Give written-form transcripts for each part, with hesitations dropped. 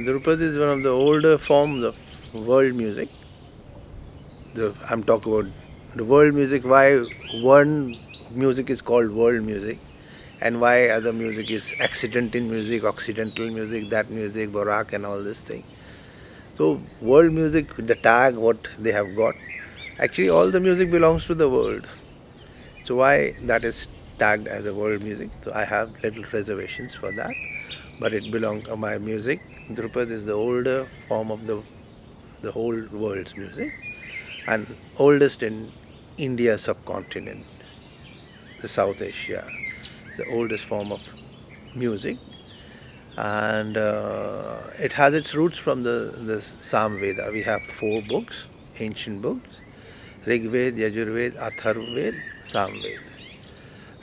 Dhrupad is one of the older forms of world music. I'm talking about the world music, why one music is called world music and why other music is accidental music, occidental music, that music, barak and all this thing. So world music, the tag what they have got, actually all the music belongs to the world. So why that is tagged as a world music? So I have little reservations for that, but it belongs to my music. Dhrupad is the older form of the whole world's music and oldest in India subcontinent, the South Asia, the oldest form of music, and it has its roots from the Samveda. We have four books, ancient books: Rigved, Yajurved, Atharvaved, Samved.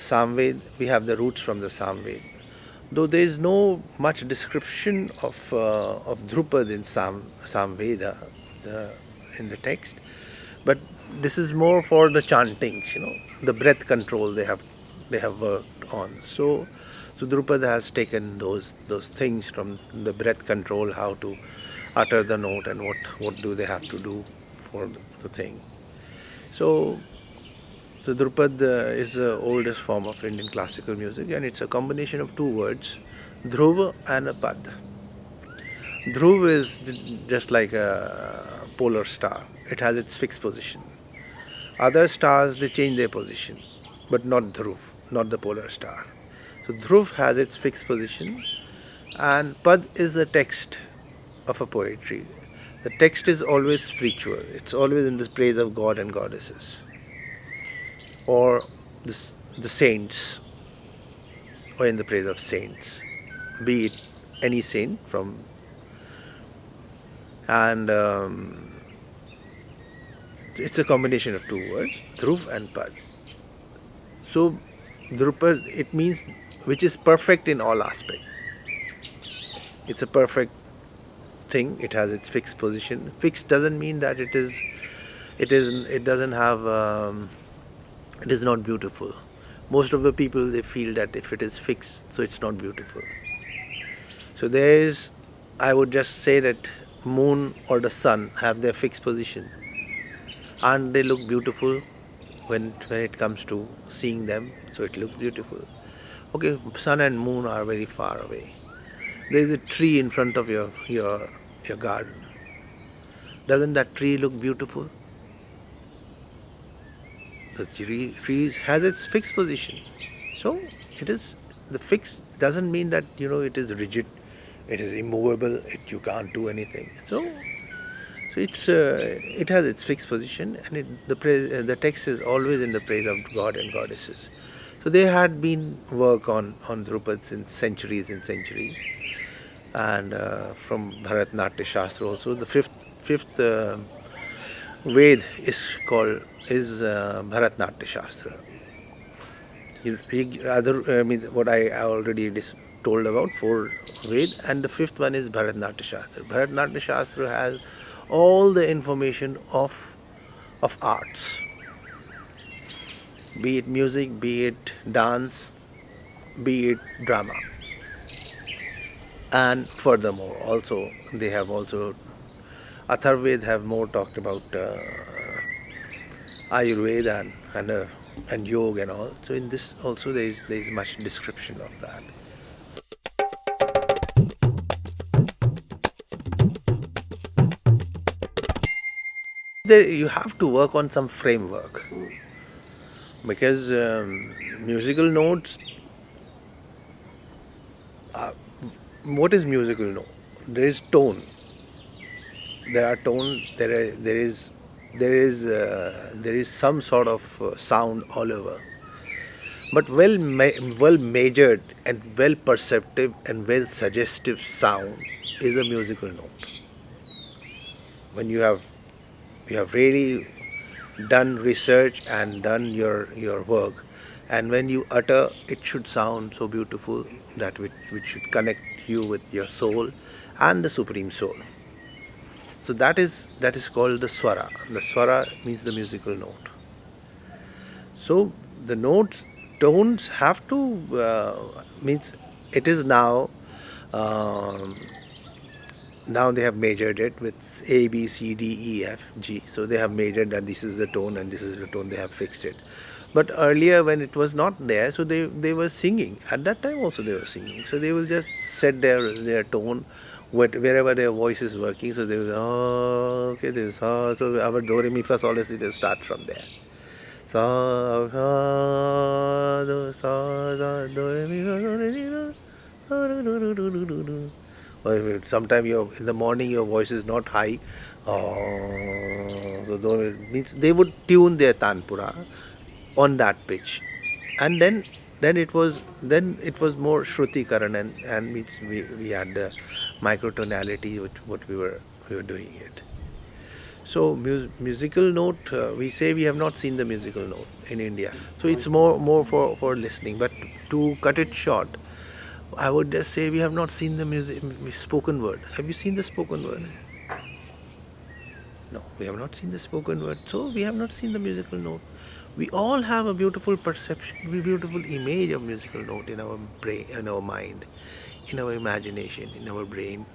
Samved, we have the roots from the Samved. Though there is no much description of Dhrupad in Samveda, in the text, but this is more for the chantings, the breath control they have worked on. So Dhrupad has taken those things from the breath control, how to utter the note and what do they have to do for the thing. So the Dhrupad is the oldest form of Indian classical music, and it's a combination of two words, Dhruva and a Pad. Dhruv is just like a polar star. It has its fixed position. Other stars, they change their position, but not Dhruv, not the polar star. So Dhruv has its fixed position, and Pad is the text of a poetry. The text is always spiritual. It's always in the praise of God and goddesses, or the saints, or in the praise of saints, be it any saint from, and it's a combination of two words, Dhruv and Pad. So Dhrupad, it means which is perfect in all aspects. It's a perfect thing. It has its fixed position. Fixed doesn't mean that it doesn't have it is not beautiful. Most of the people, they feel that if it is fixed, so it's not beautiful. So there is, I would just say that moon or the sun have their fixed position, and they look beautiful when it comes to seeing them. So it looks beautiful. Okay, sun and moon are very far away. There is a tree in front of your garden. Doesn't that tree look beautiful? The tree has its fixed position. So it is, the fixed doesn't mean that it is rigid, it is immovable, you can't do anything. So it has its fixed position, and the text is always in the praise of God and goddesses. So there had been work on Dhrupad since centuries and centuries, and from Bharatnaट्य Shastra also. The fifth Ved is Bharatnaट्य Shastra. What I already told about, four Ved, and the fifth one is Bharatnaट्य Shastra. Bharatnaट्य Shastra has all the information of arts, be it music, be it dance, be it drama. And furthermore, also they have also Atharvaved have more talked about Ayurveda and yoga and all. So in this also there is much description of that. There you have to work on some framework, because musical notes. What is musical note? There is tone. There are tone. There is some sort of sound all over. But well measured and well perceptive and well suggestive sound is a musical note. When you have really done research and done your work, and when you utter, it should sound so beautiful that which should connect you with your soul and the Supreme Soul. So that is called the swara. The swara means the musical note. So the tones have to means it is now Now they have measured it with A, B, C, D, E, F, G. So they have measured that this is the tone and this is the tone. They have fixed it. But earlier, when it was not there, so they were singing. At that time also they were singing. So they will just set their tone wherever their voice is working. So they will, oh, okay, this, oh, so our do re mi fa sol la si will start from there. Sa sa do re mi fa sol la si do, do, do, do, do, do. Or sometimes in the morning your voice is not high. Oh, so means they would tune their tanpura on that pitch, and then it was more shruti karan, and means we had the microtonality what we were doing it. So musical note, we say we have not seen the musical note in India. So it's more for listening. But to cut it short, I would just say we have not seen the spoken word. Have you seen the spoken word? No, we have not seen the spoken word. So we have not seen the musical note. We all have a beautiful perception, a beautiful image of musical note in our brain, in our mind, in our imagination, in our brain,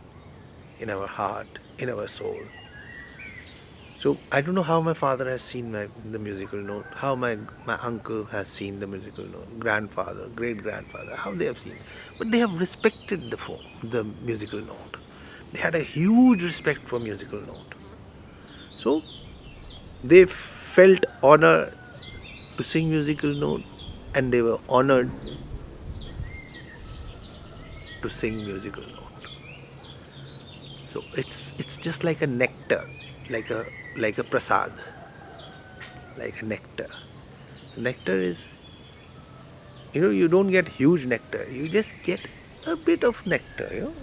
in our heart, in our soul. So I don't know how my father has seen the musical note, how my uncle has seen the musical note, grandfather, great grandfather, how they have seen. But they have respected the musical note. They had a huge respect for musical note. So they felt honor to sing musical note, and they were honored to sing musical note. So it's just like a nectar, like a prasad, like a nectar. Nectar is, you don't get huge nectar, you just get a bit of nectar,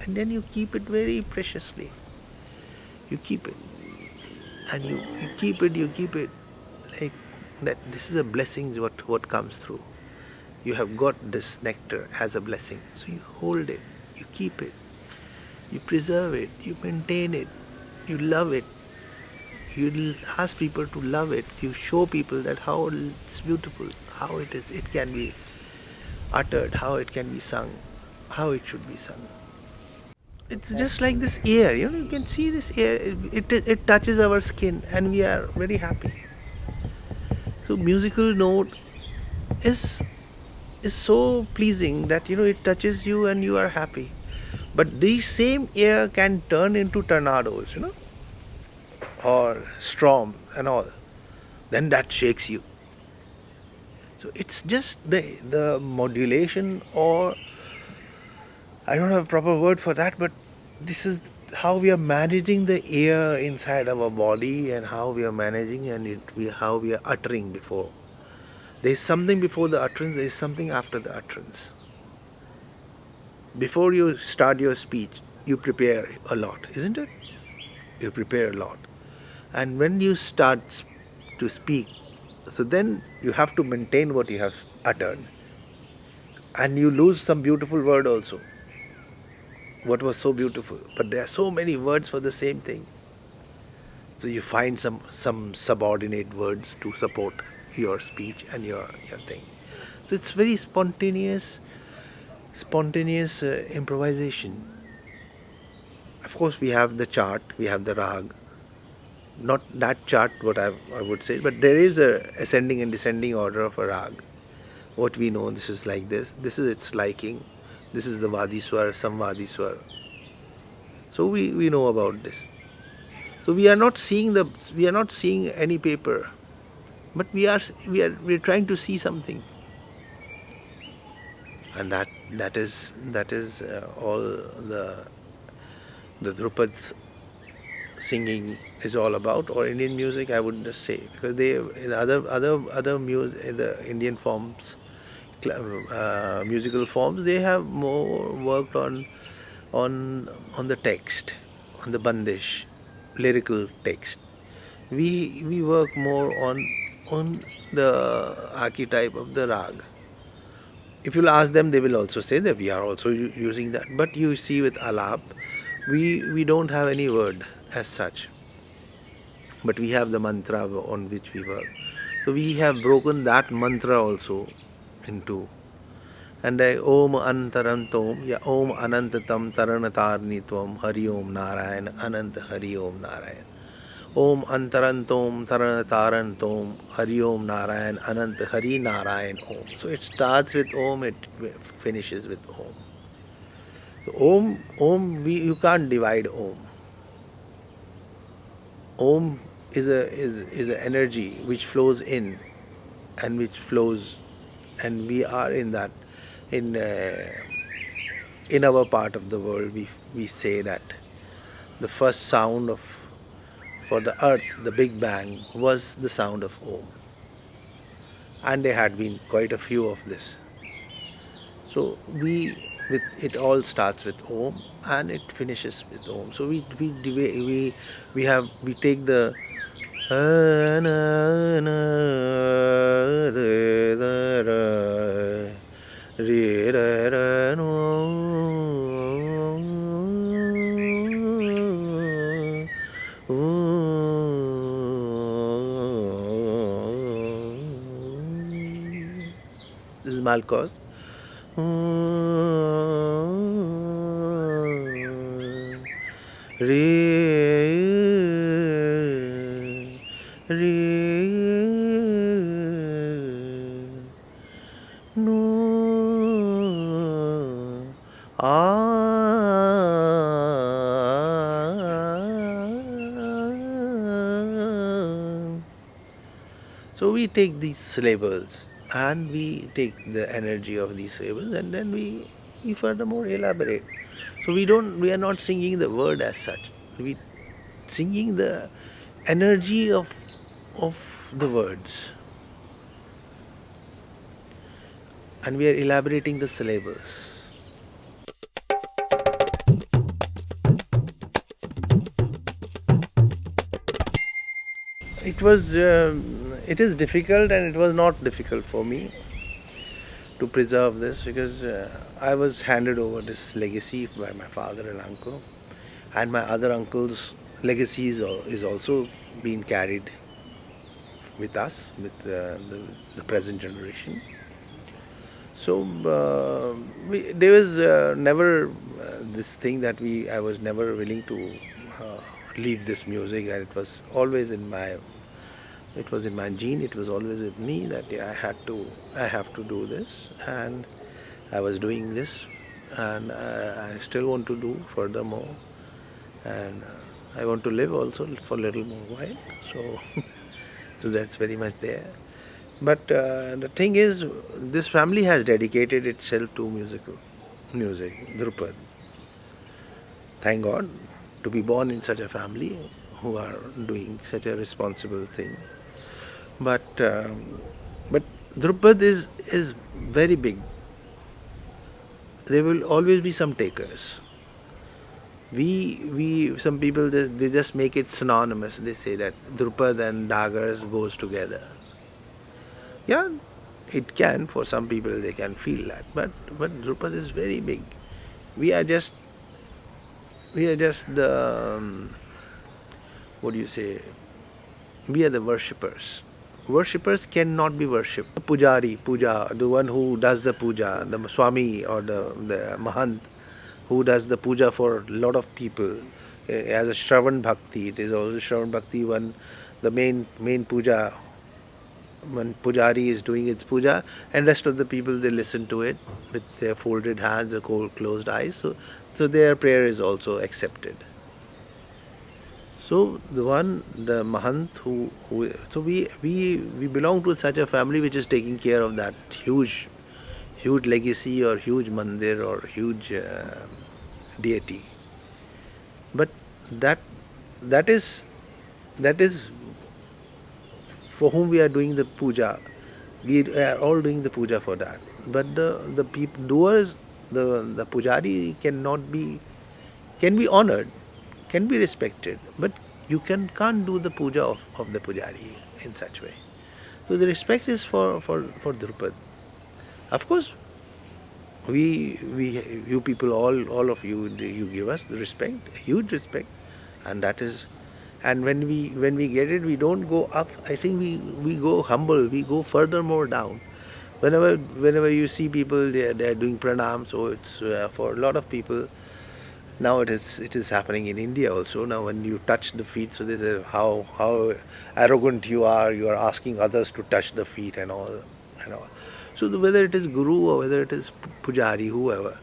and then you keep it very preciously. You keep it, and you keep it like that. This is a blessing, what comes through. You have got this nectar as a blessing, so you hold it, you keep it, you preserve it, you maintain it, you love it. You ask people to love it. You show people that how it's beautiful, how it can be uttered, how it can be sung, how it should be sung. It's just like this air, you can see this air, it touches our skin and we are very happy. So musical note is so pleasing that it touches you and you are happy. But this same air can turn into tornadoes, or storm and all. Then that shakes you. So it's just the modulation, or I don't have a proper word for that, but this is how we are managing the air inside our body, and how we are managing, and how we are uttering before. There is something before the utterance, there is something after the utterance. Before you start your speech, you prepare a lot, isn't it? You prepare a lot. And when you start to speak, so then you have to maintain what you have uttered. And you lose some beautiful word also. What was so beautiful? But there are so many words for the same thing. So you find some subordinate words to support your speech and your thing. So it's very spontaneous improvisation. Of course, we have the chart, we have the rag. Not that chart, what I would say, but there is a ascending and descending order of a rag. What we know, this is like this. This is its liking. This is the Vadiswar, Samvadiswar. So we know about this. So we are not seeing any paper, but we're trying to see something, and that is all the Dhrupad's singing is all about, or Indian music, I would just say, because they in other music, the Indian forms, musical forms, they have more worked on the text, on the bandish, lyrical text. We work more on the archetype of the rag. If you'll ask them, they will also say that we are also using that. But you see, with alap, we don't have any word as such, but we have the mantra on which we work. So we have broken that mantra also into And I Om Antarantom, ya Om Anantatam Taranatarnitvam Hari Om Narayan Ananta Hari Om Narayan. Om Antarantom Taranatarantom Hari Om Narayan Ananta Hari Narayan Om. So it starts with Om, it finishes with Om. So you can't divide Om. Om is an energy which flows in and which flows, and we are in that. In in our part of the world, we say that the first sound of for the earth, the Big Bang, was the sound of Om, and there had been quite a few of this. So it all starts with Om and it finishes with Om. So we take the this is Malkos. Re, re, no, So we take these syllables and we take the energy of these syllables, and then we furthermore elaborate. So we are not singing the word as such. We singing the energy of the words, and we are elaborating the syllables. It is difficult, and it was not difficult for me to preserve this, because I was handed over this legacy by my father and uncle, and my other uncle's legacy is also being carried with us, with the present generation. So there was never this thing that I was never willing to leave this music, and it was in my gene. It was always with me that I have to do this, and I was doing this, and I still want to do furthermore, and I want to live also for a little more while. So, so that's very much there. But the thing is, this family has dedicated itself to music, Dhrupad. Thank God to be born in such a family who are doing such a responsible thing. But Dhrupad is very big. There will always be some takers. We some people, they just make it synonymous. They say that Dhrupad and Dagars goes together. Yeah, it can, for some people they can feel that, but Dhrupad is very big. We are just the what do you say? We are the worshippers. Worshippers cannot be worshipped. Puja, the one who does the puja, the Swami or the Mahant who does the puja for a lot of people, as a Shravan Bhakti. It is also Shravan Bhakti one, the main puja. When Pujari is doing its puja, and rest of the people, they listen to it with their folded hands or closed eyes. So their prayer is also accepted. So the Mahant so we belong to such a family which is taking care of that huge legacy or huge mandir or huge deity. But that is for whom we are doing the puja. We are all doing the puja for that. But the people doers, the pujari can be honored, can be respected, but you can't do the puja of the pujari in such way. So the respect is for Dhrupad. Of course, you people, all of you, you give us the respect, huge respect, and that is. And when we get it, we don't go up. I think we go humble. We go furthermore down. Whenever you see people, they are doing pranam. So it's for a lot of people now. It is happening in India also. Now when you touch the feet, so they say how arrogant you are. You are asking others to touch the feet and all and all. So whether it is guru or whether it is pujari, whoever,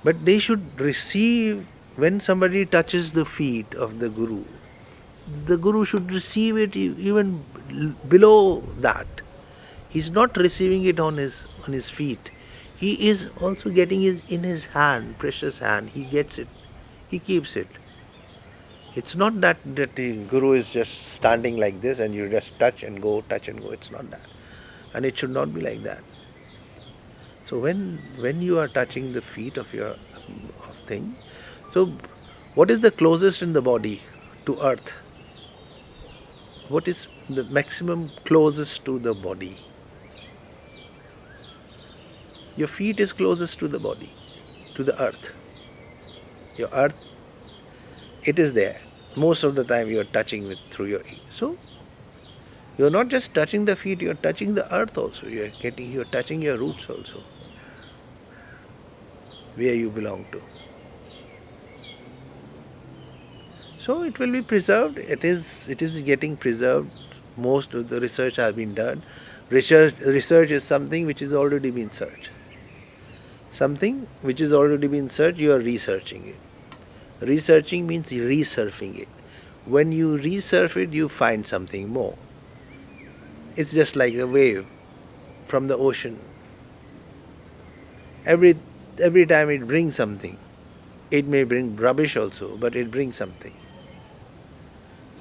but they should receive when somebody touches the feet of the guru. The guru should receive it even below that. He's not receiving it on his feet. He is also getting it in his hand, precious hand. He gets it. He keeps it. It's not that the guru is just standing like this and you just touch and go, touch and go. It's not that, and it should not be like that. So when you are touching the feet of your of thing, so what is the closest in the body to earth? What is the maximum closest to the body? Your feet is closest to the body, to the earth. Your earth, it is there. Most of the time you are touching with through your ear. So you're not just touching the feet, you're touching the earth also. You're touching your roots also, where you belong to. So it will be preserved. It is getting preserved. Most of the research has been done. Research is something which is already been searched. Something which is already been searched, you are researching it. Researching means resurfing it. When you resurf it, you find something more. It's just like a wave from the ocean. Every time it brings something. It may bring rubbish also, but it brings something.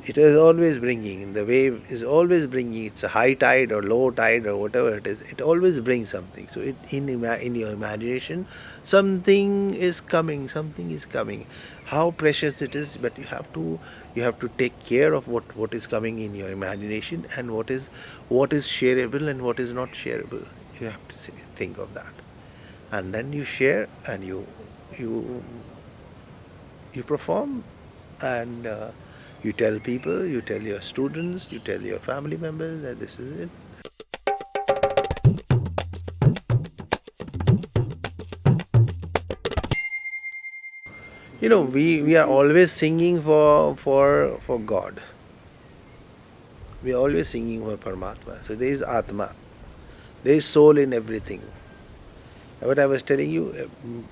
It is always bringing. The wave is always bringing. It's a high tide or low tide or whatever it is. It always brings something. So in your imagination, something is coming. Something is coming. How precious it is, but you have to take care of what is coming in your imagination, and what is shareable and what is not shareable. You have to think of that, and then you share and you you perform, and you tell people, you tell your students, you tell your family members that this is it. We are always singing for God. We are always singing for Paramatma. So there is Atma. There is soul in everything. What I was telling you, a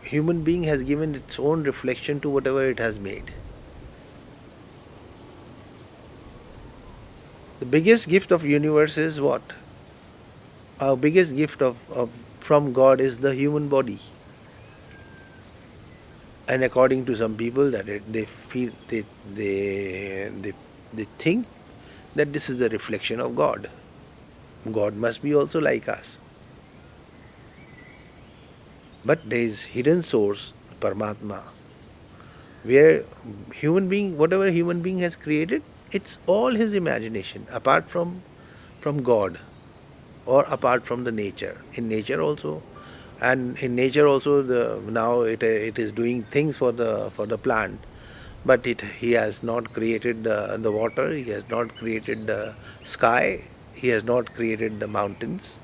human being has given its own reflection to whatever it has made. The biggest gift of universe is what? Our biggest gift from God is the human body. And according to some people, they feel they think that this is the reflection of God. God must be also like us. But there is hidden source, Paramatma, where whatever human being has created, it's all his imagination, apart from God, or apart from the nature. In nature also, now it is doing things for the plant, but he has not created the water, he has not created the sky, he has not created the mountains,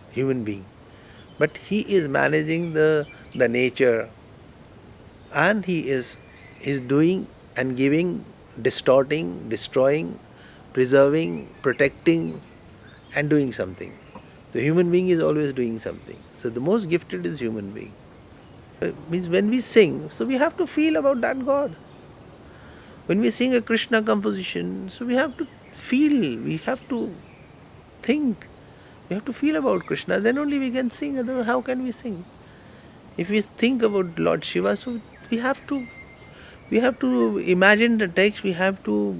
human being, but he is managing the nature, and he is doing and giving, distorting, destroying, preserving, protecting, and doing something. The human being is always doing something. So the most gifted is human being. Means when we sing, so we have to feel about that God. When we sing a Krishna composition, so we have to feel, we have to think, we have to feel about Krishna. Then only we can sing. Otherwise, how can we sing? If we think about Lord Shiva, so we have to imagine the text. We have to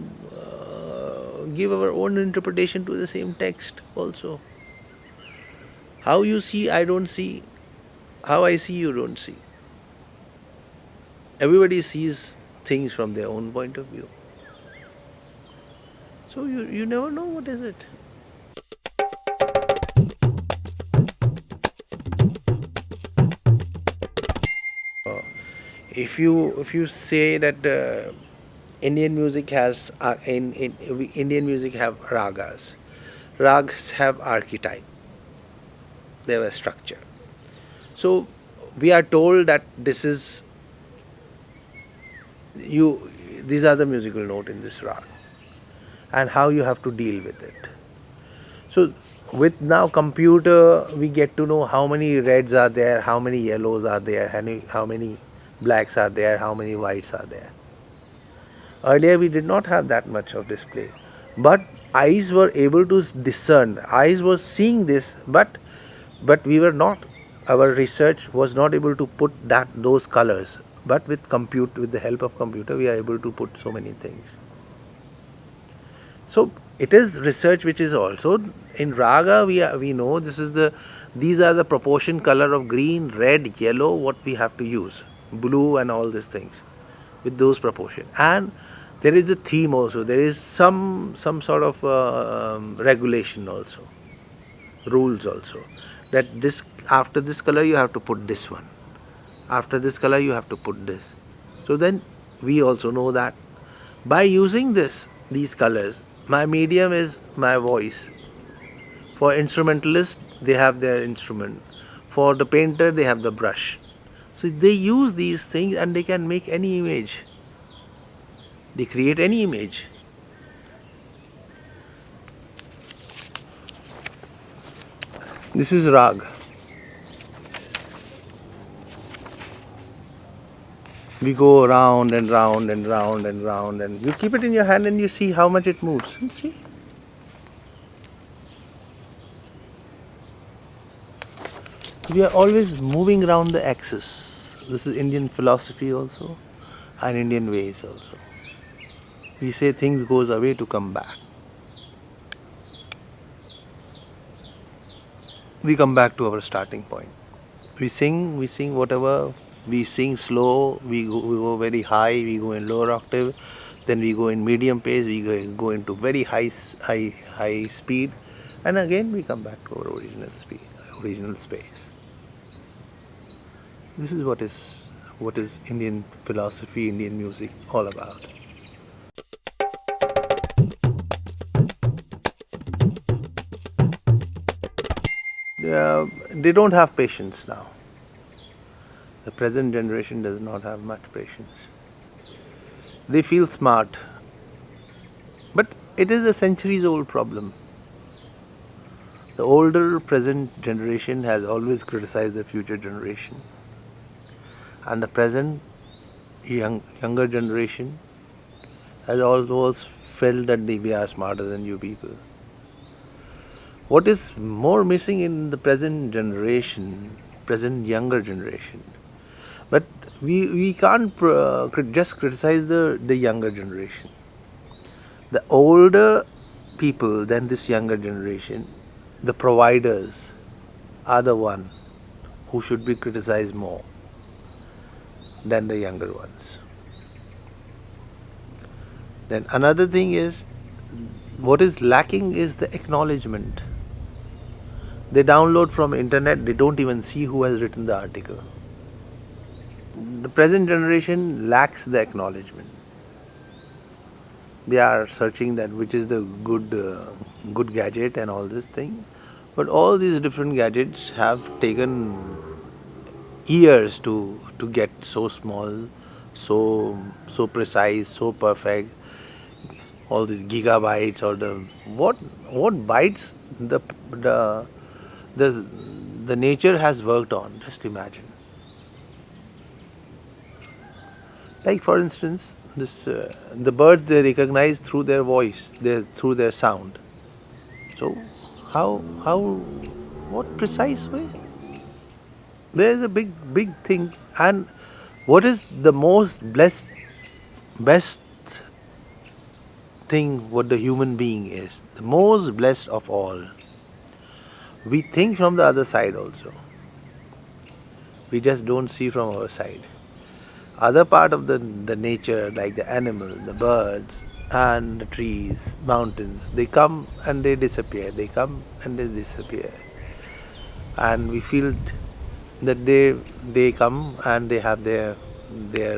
give our own interpretation to the same text also. How you see, I don't see. How I see, you don't see. Everybody sees things from their own point of view. So you never know what is it. If you say that Indian music has in Indian music have ragas. Ragas have archetype. They have a structure. So we are told that this is you. These are the musical note in this rag, and how you have to deal with it. So with now computer, we get to know how many reds are there, how many yellows are there, how many blacks are there, how many whites are there. Earlier we did not have that much of display, but eyes were able to discern. Eyes was seeing this, but we were not. Our research was not able to put those colors. But with the help of computer, we are able to put so many things. So it is research which is also in raga. We know these are the proportion color of green, red, yellow. What we have to use, blue, and all these things with those proportion. And there is a theme also. There is some sort of regulation also, rules also. That this after this color you have to put this one. After this color you have to put this. So then we also know that by using these colors, my medium is my voice. For instrumentalists, they have their instrument. For the painter, they have the brush. So they use these things and they can make any image. They create any image. This is rag. We go round and round and round and round, and you keep it in your hand and you see how much it moves. You see? We are always moving around the axis. This is Indian philosophy also, and Indian ways also. We say things goes away to come back. We come back to our starting point. We sing whatever. We sing slow, we go very high, we go in lower octave, then we go in medium pace, go into very high speed, and again we come back to our original space. This is what is Indian philosophy, Indian music all about. They don't have patience now. The present generation does not have much patience. They feel smart, but it is a centuries old problem. The older present generation has always criticized the future generation, and the present younger generation has always felt that we are smarter than you people. What is more missing in the present generation, present younger generation? But we can't just criticize the younger generation. The older people than this younger generation, the providers, are the one who should be criticized more than the younger ones. Then another thing is, what is lacking is the acknowledgement. They download from internet, they don't even see who has written the article. The present generation lacks the acknowledgement. They are searching that which is the good gadget and all this thing, but all these different gadgets have taken years to get so small, so precise, so perfect. All these gigabytes or what bytes the nature has worked on. Just imagine. Like for instance, the birds, they recognize through their voice, through their sound. So how what precise way? There is a big thing. And what is the best thing? What the human being is the most blessed of all. We think from the other side also. We just don't see from our side. Other part of the nature, like the animal, the birds, and the trees, mountains, they come and they disappear. They come and they disappear. And we feel that they come and they have their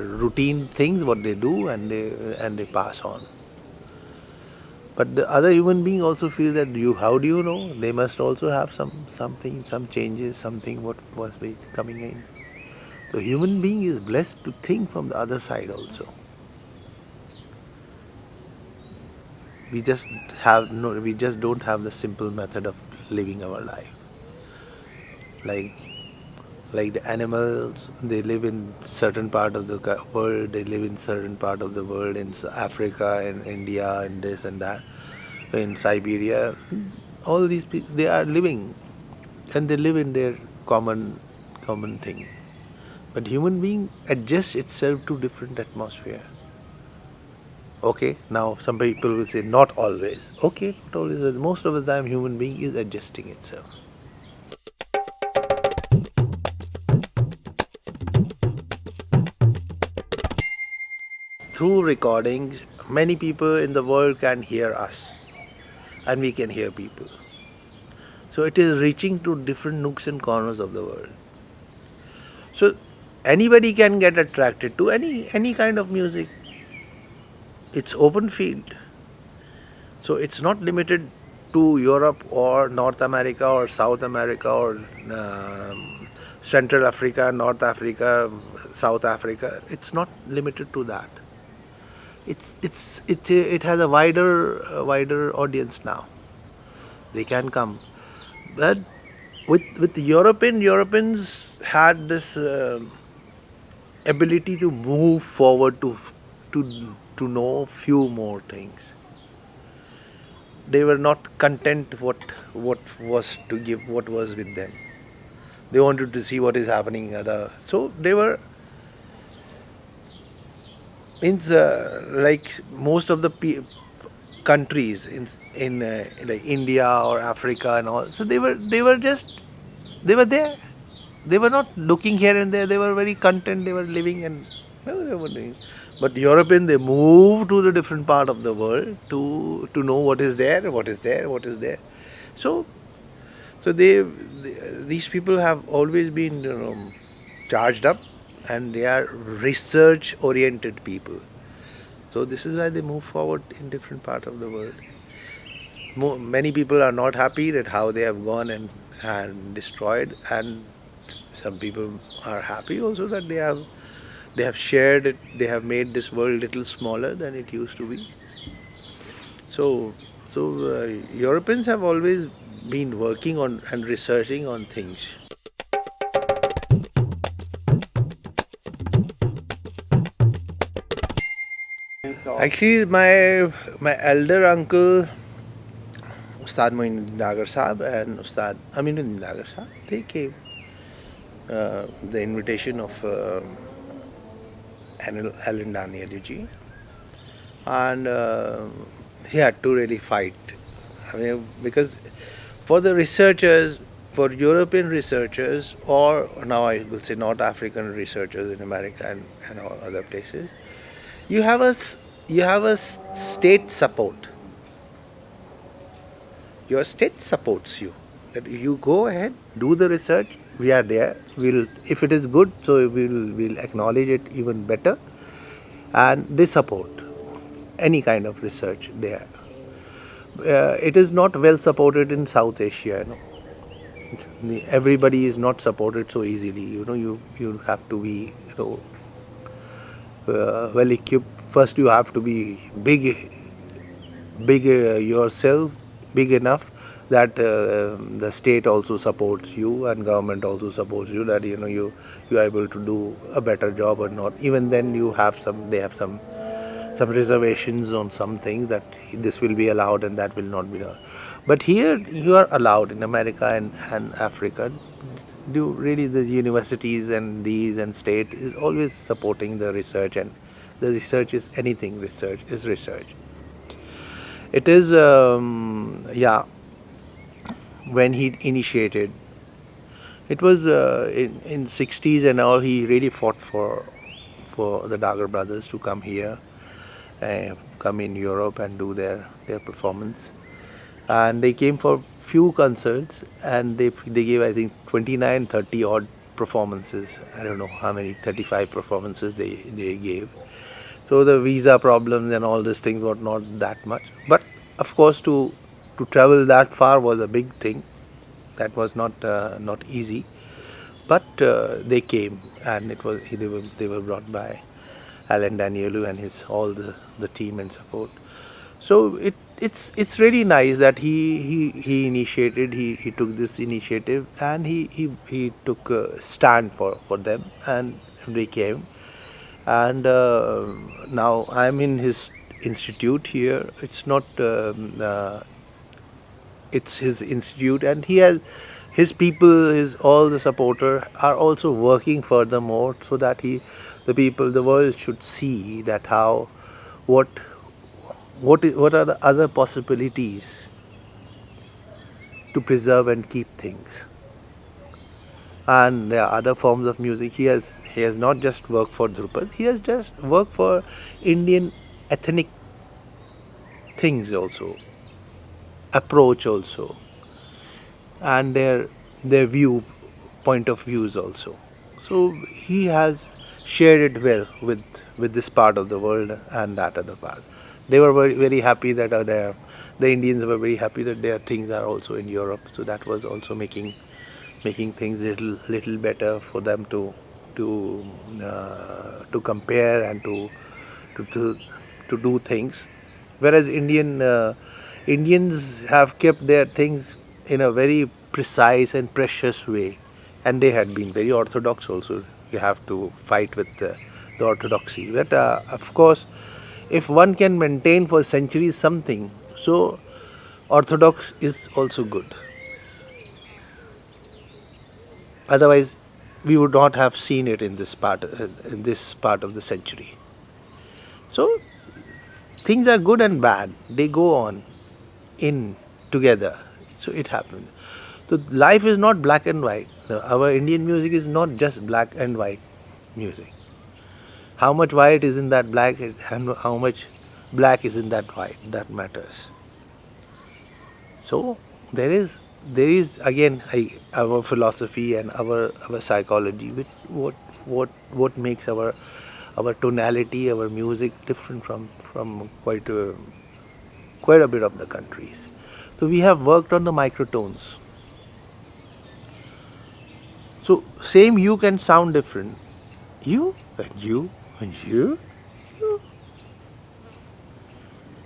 routine things, what they do, and they pass on. But the other human being also feel that you. How do you know? They must also have something, some changes, something what was be coming in. So human being is blessed to think from the other side also. We just have no. We just don't have the simple method of living our life. Like the animals, they live in certain part of the world. They live in certain part of the world in Africa and India and this and that. In Siberia, all these people they are living, and they live in their common thing. But human being adjusts itself to different atmosphere. Okay, now some people will say not always. Okay, not always. But most of the time, human being is adjusting itself. Through recordings, many people in the world can hear us, and we can hear people. So it is reaching to different nooks and corners of the world. So anybody can get attracted to any kind of music. It's open field. So it's not limited to Europe or North America or South America or Central Africa, North Africa, South Africa. It's not limited to that. It has a wider audience now. They can come, but with the Europeans had this ability to move forward to to know few more things. They were not content what was to give what was with them. They wanted to see what is happening other. So they were in like most of the countries in like India or Africa and all. So they were there. They were not looking here and there. They were very content. They were living and they were doing. But European, they moved to the different part of the world to know what is there, what is there, what is there. So these people have always been charged up, and they are research oriented people. So this is why they move forward in different parts of the world. Many people are not happy that how they have gone and destroyed, and some people are happy also that they have shared it. They have made this world little smaller than it used to be. So Europeans have always been working on and researching on things. Actually, my elder uncle, Ustad Moinuddin Dagar Sahab and Ustad Aminuddin Dagar Sahab, they came. The invitation of Alan Daniel ji, and he had to really fight. I mean, because for the researchers, for European researchers, or now I will say North African researchers in America and all other places, you have a state support. Your state supports you. That you go ahead, do the research. We are there. We'll, if it is good, so we'll acknowledge it even better, and they support any kind of research there. It is not well supported in South Asia. Everybody is not supported so easily. You have to be well equipped. First, you have to be big yourself, big enough that the state also supports you and government also supports you, that you are able to do a better job or not. Even then they have some reservations on some things, that this will be allowed and that will not be allowed. But here you are allowed in America and Africa. Really the universities and these and state is always supporting the research, and the research is anything. Research is research. It is when he initiated, it was in 60s and all. He really fought for the Dagar brothers to come here, come in Europe and do their performance. And they came for few concerts, and they gave, I think, 29, 30 odd performances. I don't know how many, 35 performances they gave. So the visa problems and all these things were not that much, but of course, to travel that far was a big thing. That was not easy, but they came, and they were brought by Alan Danielu and his all the team and support. So it's really nice that he initiated, he took this initiative, and he took a stand for them, and they came. And now I'm in his institute here. It's not it's his institute, and he has his people, his all the supporter are also working furthermore, so that the people, the world should see that how what what are the other possibilities to preserve and keep things. And there are other forms of music. He has not just worked for Dhrupad, he has just worked for Indian ethnic things also, approach also, and their view point of views also. So he has shared it well with this part of the world and that other part. They were very happy that the Indians were very happy that their things are also in Europe. So that was also making things little better for them to compare and to to, to do things. Whereas Indians have kept their things in a very precise and precious way, and they had been very orthodox also. You have to fight with the orthodoxy. But of course, if one can maintain for centuries something, so orthodox is also good. Otherwise, we would not have seen it in this part of the century. So things are good and bad. They go on in together. So it happened. So life is not black and white. Our Indian music is not just black and white music. How much white is in that black and how much black is in that white, that matters. So there is again our philosophy and our psychology, which what makes our tonality, our music different from quite a bit of the countries. So we have worked on the microtones. So same you can sound different. You and you and you.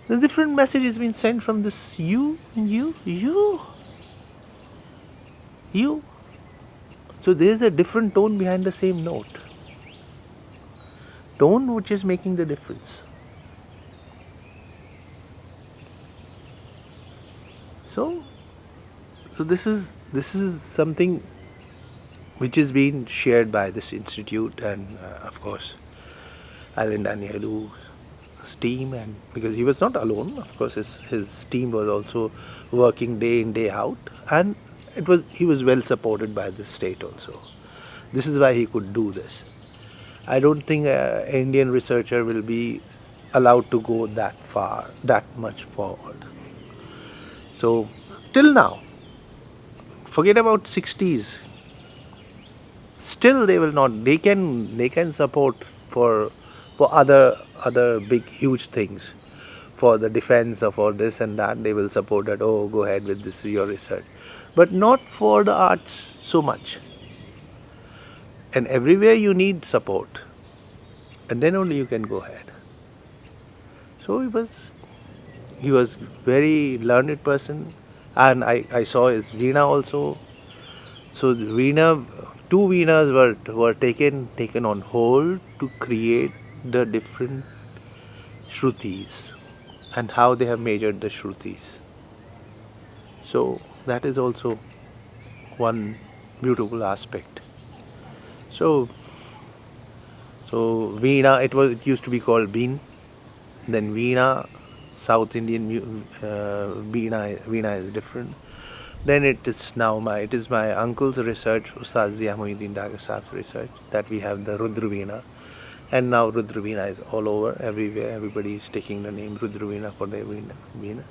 The different message is being sent from this you and you. So there is a different tone behind the same note. Tone which is making the difference. So this is something which is being shared by this institute, and of course Alan Danielu's team, and because he was not alone, of course his team was also working day in day out, and he was well supported by the state also. This is why he could do this. I don't think an Indian researcher will be allowed to go that far, that much forward. So till now, forget about 60s. Still, they will not. They can support for other big huge things, for the defense or for this and that. They will support that. Oh, go ahead with this your research, but not for the arts so much. And everywhere you need support, and then only you can go ahead. So he was very learned person, and I saw his Veena also. So Veena, two Veenas were taken on hold to create the different Shrutis and how they have measured the Shrutis. So that is also one beautiful aspect. So Veena, it used to be called Bean. Then Veena, South Indian Veena is different. Then it is my uncle's research, Ustad Ziamuddin Dagar Sahib's research, that we have the Rudra Veena. And now Rudra Veena is all over, everywhere. Everybody is taking the name Rudra Veena for their Veena.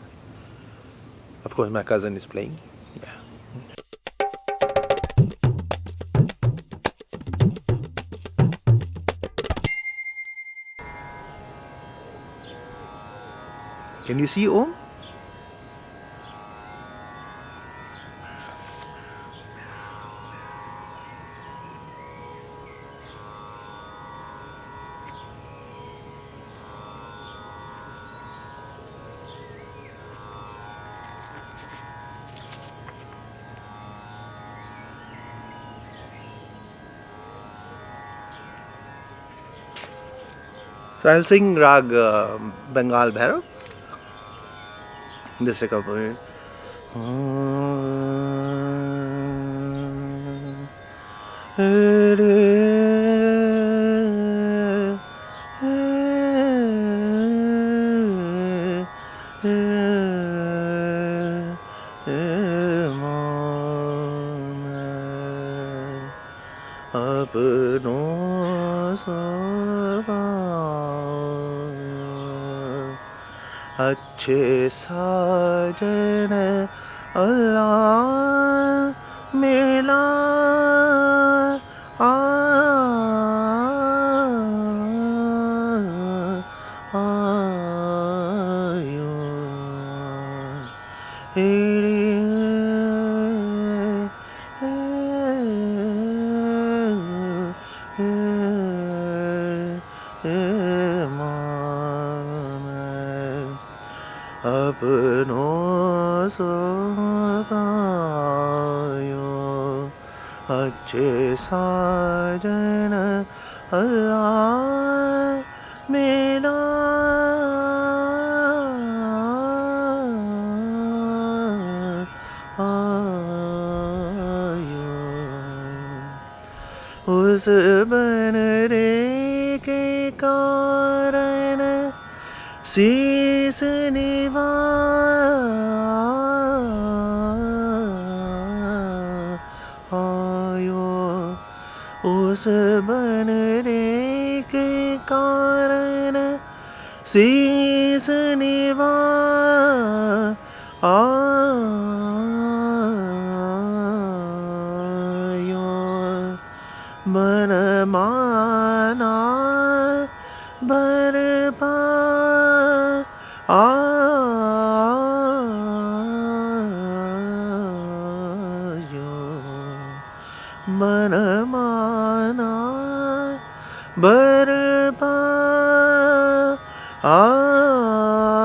Of course, my cousin is playing. Yeah. Can you see Om? So I'll sing Rag Bengal Bhairav. Just a couple. अपनों से अच्छे साजन अल्लाह मिला अपनों से अच्छे साजन अल्लाह मिला उस बनरे के कारण शीस निभायो उस बनरे के कारण शीस निभायो मन माना बरपा मन माना बरपा आयो